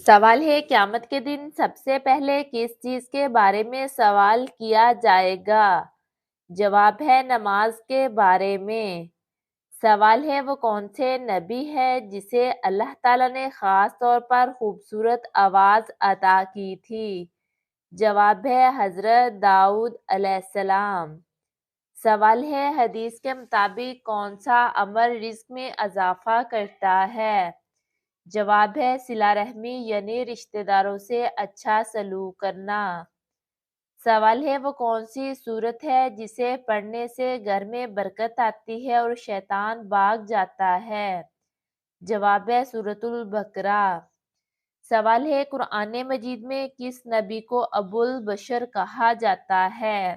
سوال ہے قیامت کے دن سب سے پہلے کس چیز کے بارے میں سوال کیا جائے گا؟ جواب ہے نماز کے بارے میں۔ سوال ہے وہ کون سے نبی ہے جسے اللہ تعالیٰ نے خاص طور پر خوبصورت آواز عطا کی تھی؟ جواب ہے حضرت داؤد علیہ السلام۔ سوال ہے حدیث کے مطابق کون سا عمل رزق میں اضافہ کرتا ہے؟ جواب ہے صلہ رحمی یعنی رشتہ داروں سے اچھا سلوک کرنا۔ سوال ہے وہ کون سی سورت ہے جسے پڑھنے سے گھر میں برکت آتی ہے اور شیطان بھاگ جاتا ہے؟ جواب ہے سورۃ البقرہ۔ سوال ہے قرآن مجید میں کس نبی کو ابو البشر کہا جاتا ہے؟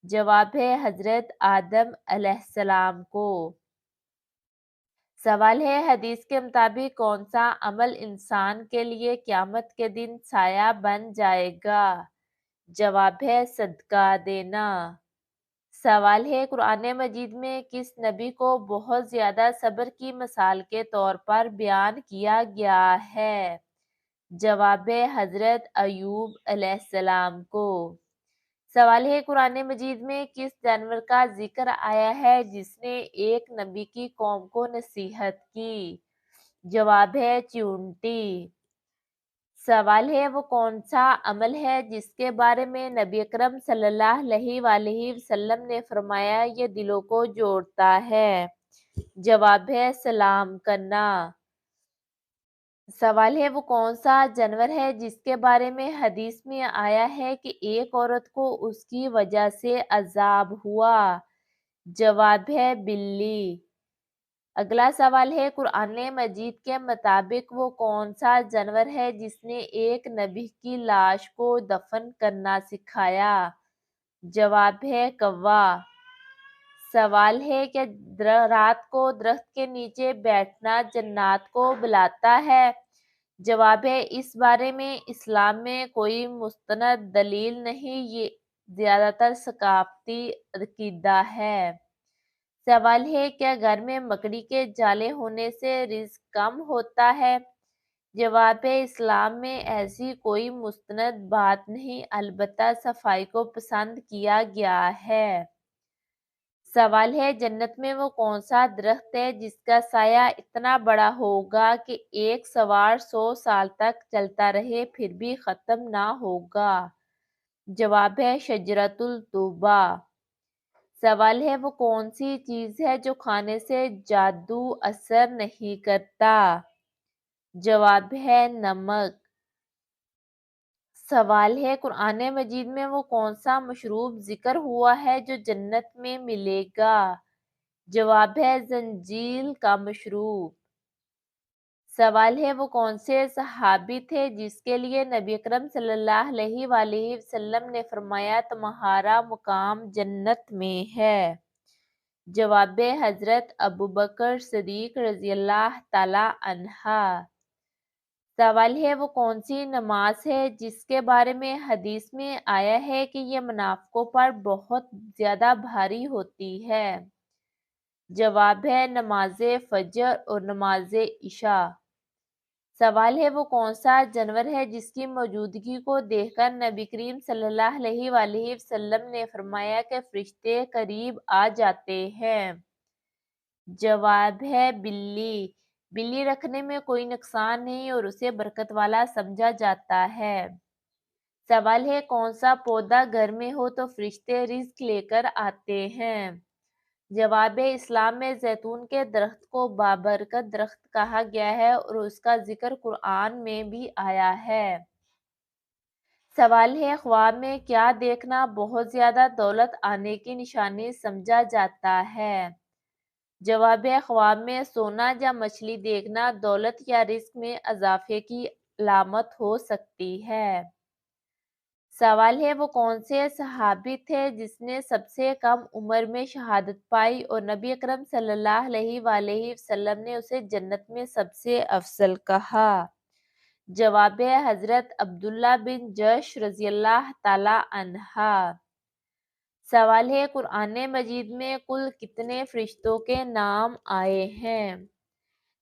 جواب ہے حضرت آدم علیہ السلام کو۔ سوال ہے حدیث کے مطابق کون سا عمل انسان کے لیے قیامت کے دن سایہ بن جائے گا؟ جواب ہے صدقہ دینا۔ سوال ہے قرآن مجید میں کس نبی کو بہت زیادہ صبر کی مثال کے طور پر بیان کیا گیا ہے؟ جواب ہے حضرت ایوب علیہ السلام کو۔ سوال ہے قرآن مجید میں کس جانور کا ذکر آیا ہے جس نے ایک نبی کی قوم کو نصیحت کی؟ جواب ہے چیونٹی۔ سوال ہے وہ کون سا عمل ہے جس کے بارے میں نبی اکرم صلی اللہ علیہ وآلہ وسلم نے فرمایا یہ دلوں کو جوڑتا ہے؟ جواب ہے سلام کرنا۔ سوال ہے وہ کون سا جانور ہے جس کے بارے میں حدیث میں آیا ہے کہ ایک عورت کو اس کی وجہ سے عذاب ہوا؟ جواب ہے بلی۔ اگلا سوال ہے قرآن مجید کے مطابق وہ کون سا جانور ہے جس نے ایک نبی کی لاش کو دفن کرنا سکھایا؟ جواب ہے کوا۔ سوال ہے کہ رات کو درخت کے نیچے بیٹھنا جنات کو بلاتا ہے؟ جواب ہے اس بارے میں اسلام میں کوئی مستند دلیل نہیں، یہ زیادہ تر ثقافتی عقیدہ ہے۔ سوال ہے کیا گھر میں مکڑی کے جالے ہونے سے رزق کم ہوتا ہے؟ جواب ہے اسلام میں ایسی کوئی مستند بات نہیں، البتہ صفائی کو پسند کیا گیا ہے۔ سوال ہے جنت میں وہ کون سا درخت ہے جس کا سایہ اتنا بڑا ہوگا کہ ایک سوار 100 سال تک چلتا رہے پھر بھی ختم نہ ہوگا؟ جواب ہے شجرۃ الطوبہ۔ سوال ہے وہ کون سی چیز ہے جو کھانے سے جادو اثر نہیں کرتا؟ جواب ہے نمک۔ سوال ہے قرآن مجید میں وہ کون سا مشروب ذکر ہوا ہے جو جنت میں ملے گا؟ جواب ہے زنجیل کا مشروب۔ سوال ہے وہ کون سے صحابی تھے جس کے لیے نبی اکرم صلی اللہ علیہ وآلہ وسلم نے فرمایا تمہارا مقام جنت میں ہے؟ جواب حضرت ابوبکر صدیق رضی اللہ تعالی عنہ۔ سوال ہے وہ کون سی نماز ہے جس کے بارے میں حدیث میں آیا ہے کہ یہ منافقوں پر بہت زیادہ بھاری ہوتی ہے؟ جواب ہے نماز فجر اور نماز عشاء۔ سوال ہے وہ کون سا جانور ہے جس کی موجودگی کو دیکھ کر نبی کریم صلی اللہ علیہ وآلہ وسلم نے فرمایا کہ فرشتے قریب آ جاتے ہیں؟ جواب ہے بلی۔ بلی رکھنے میں کوئی نقصان نہیں اور اسے برکت والا سمجھا جاتا ہے۔ سوال ہے کون سا پودا گھر میں ہو تو فرشتے رزق لے کر آتے ہیں؟ جواب اسلام میں زیتون کے درخت کو بابرکت درخت کہا گیا ہے اور اس کا ذکر قرآن میں بھی آیا ہے۔ سوال ہے خواب میں کیا دیکھنا بہت زیادہ دولت آنے کی نشانی سمجھا جاتا ہے؟ جواب خواب میں سونا یا مچھلی دیکھنا دولت یا رزق میں اضافے کی علامت ہو سکتی ہے۔ سوال ہے وہ کون سے صحابی تھے جس نے سب سے کم عمر میں شہادت پائی اور نبی اکرم صلی اللہ علیہ وآلہ وسلم نے اسے جنت میں سب سے افضل کہا؟ جواب حضرت عبداللہ بن جش رضی اللہ تعالی عنہ۔ سوال ہے قرآن مجید میں کل کتنے فرشتوں کے نام آئے ہیں؟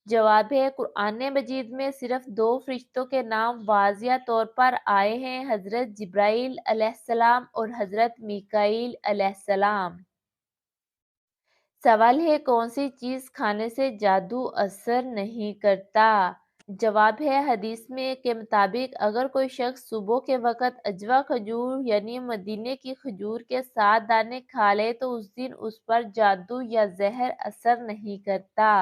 جواب ہے قرآن مجید میں صرف 2 فرشتوں کے نام واضح طور پر آئے ہیں، حضرت جبرائیل علیہ السلام اور حضرت میکائیل علیہ السلام۔ سوال ہے کون سی چیز کھانے سے جادو اثر نہیں کرتا؟ جواب ہے حدیث میں کے مطابق اگر کوئی شخص صبح کے وقت اجوا کھجور یعنی مدینے کی کھجور کے 7 دانے کھا لے تو اس دن اس پر جادو یا زہر اثر نہیں کرتا۔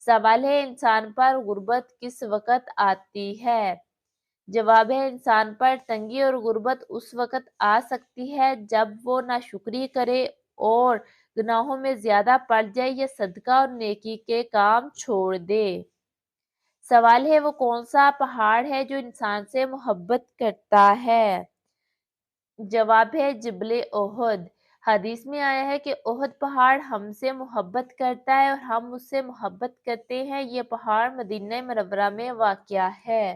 سوال ہے انسان پر غربت کس وقت آتی ہے؟ جواب ہے انسان پر تنگی اور غربت اس وقت آ سکتی ہے جب وہ ناشکری کرے اور گناہوں میں زیادہ پڑ جائے یا صدقہ اور نیکی کے کام چھوڑ دے۔ سوال ہے وہ کون سا پہاڑ ہے جو انسان سے محبت کرتا ہے؟ جواب ہے جبل احد۔ حدیث میں آیا ہے کہ احد پہاڑ ہم سے محبت کرتا ہے اور ہم اس سے محبت کرتے ہیں۔ یہ پہاڑ مدینہ منورہ میں واقع ہے۔